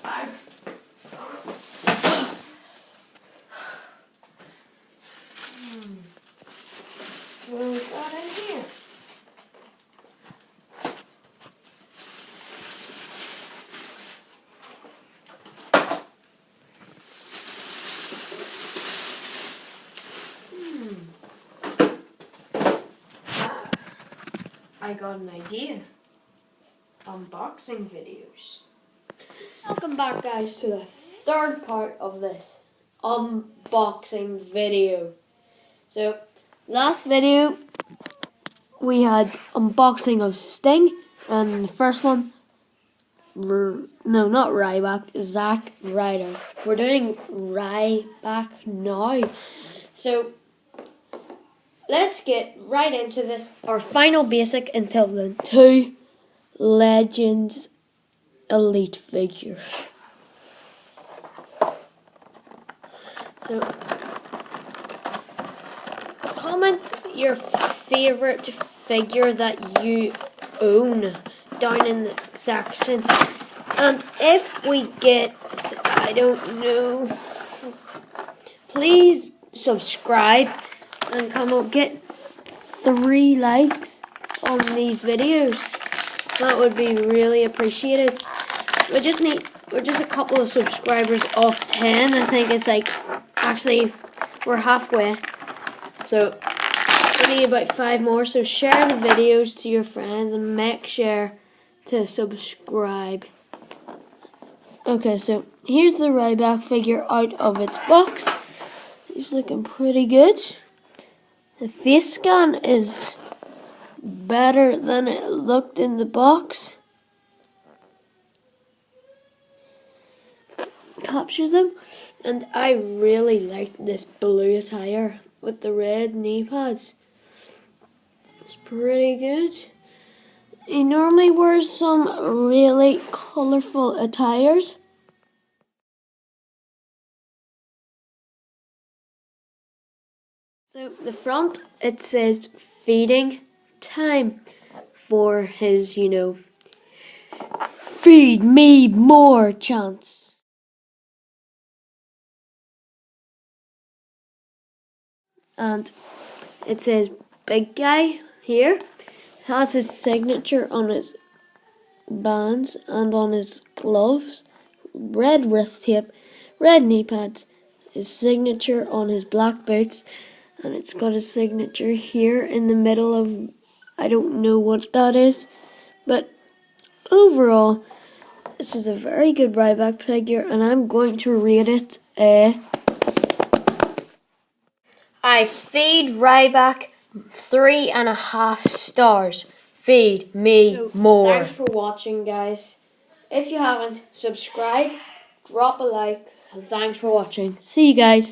bag. What have we got in here? I got an idea. Unboxing videos. Welcome back, guys, to the third part of this unboxing video. So, last video we had unboxing of Sting, and the first one, no, not Ryback, Zack Ryder. We're doing Ryback now. So, let's get right into this. Our final basic until the 2 Legends Elite figures. So, comment your favorite figure that you own down in the section. And if we get, I don't know, please subscribe and come up, get 3 likes on these videos. That would be really appreciated. We're just a couple of subscribers off 10. I think it's like, actually, we're halfway. So, we need about 5 more. So, share the videos to your friends and make sure to subscribe. Okay, so here's the Ryback figure out of its box. He's looking pretty good. The face scan is better than it looked in the box. Captures him, and I really like this blue attire with the red knee pads. It's pretty good. He normally wears some really colourful attires. So the front, it says feeding time for his, feed me more chance. And it says big guy here. It has his signature on his bands and on his gloves. Red wrist tape, red knee pads, his signature on his black boots. And it's got a signature here in the middle of, I don't know what that is. But overall, this is a very good Ryback figure, and I'm going to rate it I feed Ryback 3.5 stars. Feed me more. Thanks for watching, guys. If you haven't, subscribe, drop a like, and thanks for watching. See you guys.